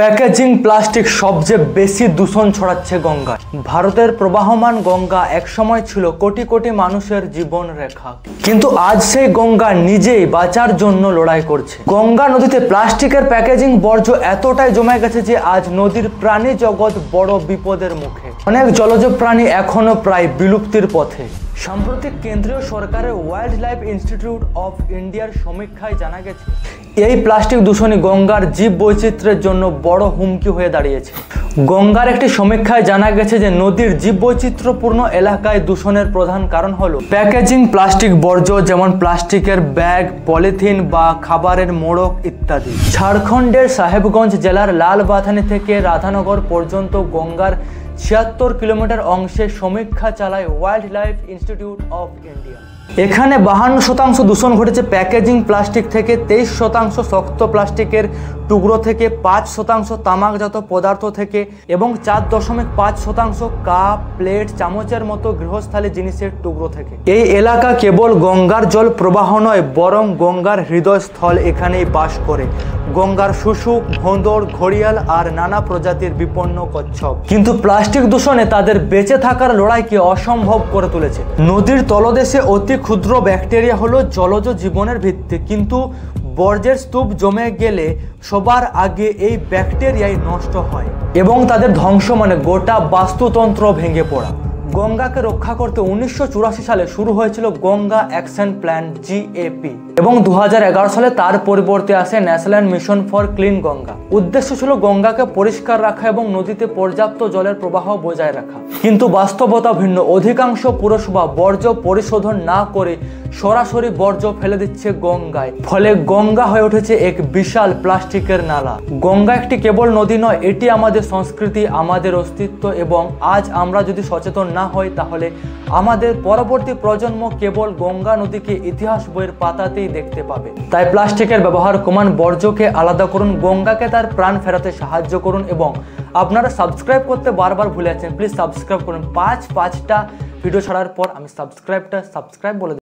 Packaging plastic সবচেয়ে বেশি দূষণ ছড়াচ্ছে গঙ্গায়। ভারতের প্রবাহমান গঙ্গা একসময় ছিল কোটি কোটি মানুষের জীবন রেখা, কিন্তু আজ সেই গঙ্গা নিজেই বাঁচার জন্য লড়াই করছে। গঙ্গা নদীতে প্লাস্টিকের প্যাকেজিং বর্জ্য এতটাই জমে গেছে যে আজ নদীর প্রাণী জগৎ বড় বিপদের মুখে। অনেক জলজ প্রাণী এখনো প্রায় বিলুপ্তির পথে। সাম্প্রতিক কেন্দ্রীয় সরকারের ওয়াইল্ড লাইফ ইনস্টিটিউট অফ ইন্ডিয়ার সমীক্ষায় জানা গেছে এই প্লাস্টিক দূষণই গঙ্গার জীব বৈচিত্র্যের জন্য বড় হুমকি হয়ে দাঁড়িয়েছে। গঙ্গার একটি সমীক্ষায় জানা গেছে যে নদীর জীব বৈচিত্র্যপূর্ণ এলাকায় দূষণের প্রধান কারণ হলো প্যাকেজিং প্লাস্টিক বর্জ্য, যেমন প্লাস্টিকের ব্যাগ, পলিথিন বা খাবারের মোড়ক ইত্যাদি। ঝাড়খণ্ডের সাহেবগঞ্জ জেলার লালবাথানি থেকে রাধানগর পর্যন্ত গঙ্গার ৭৬ কিলোমিটার অংশে সমীক্ষা চালায় wild life institute of India. এখানে ৫২% দূষণ ঘটেছে প্যাকেজিং প্লাস্টিক থেকে, ২৩% শক্ত প্লাস্টিকের টুকরো থেকে, ৫% তামাকজাত পদার্থ থেকে এবং ৪.৫% কাপ, প্লেট, চামচের মতো গৃহস্থালী জিনিসের টুকরো থেকে। এই এলাকা কেবল গঙ্গার জল প্রবাহ নয়, বরং গঙ্গার হৃদয়স্থল এখানেই বাস করে গঙ্গার শুশুক, ভোঁদড়, ঘড়িয়াল আর নানা প্রজাতির বিপন্ন কচ্ছপ। কিন্তু প্লাস্টিক দূষণে তাদের বেঁচে থাকার লড়াইকে অসম্ভব করে তুলেছে। নদীর তলদেশে অতি ক্ষুদ্র ব্যাকটেরিয়া হলো জলজ জীবনের ভিত্তি, কিন্তু বর্জ্যের স্তূপ জমে গেলে সবার আগে এই ব্যাকটেরিয়াই নষ্ট হয় এবং তাদের ধ্বংস মানে গোটা বাস্তুতন্ত্র ভেঙে পড়া। গঙ্গাকে রক্ষা করতে ১৯৮৪ সালে শুরু হয়েছিল গঙ্গা অ্যাকশন প্ল্যান GAP এবং ২০১১ সালে তার পরিবর্তে আসে national mission for clean Ganga. উদ্দেশ্য ছিল গঙ্গাকে পরিষ্কার রাখা এবং নদীতে পর্যাপ্ত জলের প্রবাহ বজায় রাখা। কিন্তু বাস্তবতা ভিন্ন। অধিকাংশ পুরসভা বর্জ্য পরিশোধন না করে সরাসরি বর্জ্য ফেলে দিচ্ছে গঙ্গায়, ফলে গঙ্গা হয়ে উঠেছে এক বিশাল প্লাস্টিকের নালা। গঙ্গা একটি কেবল নদী নয়, এটি আমাদের সংস্কৃতি, আমাদের অস্তিত্ব এবং আজ আমরা যদি সচেতন না হই তাহলে আমাদের পরবর্তী প্রজন্ম কেবল গঙ্গা নদীকে ইতিহাস বইয়ের পাতাতেই দেখতে পাবে। তাই প্লাস্টিকের ব্যবহার কমান, বর্জ্যকে আলাদা করুন, গঙ্গাকে তার প্রাণ ফেরাতে সাহায্য করুন এবং আপনারা সাবস্ক্রাইব করতে বারবার ভুলে যাচ্ছেন, প্লিজ সাবস্ক্রাইব করুন। পাঁচটা ভিডিও ছাড়ার পর আমি সাবস্ক্রাইব বলে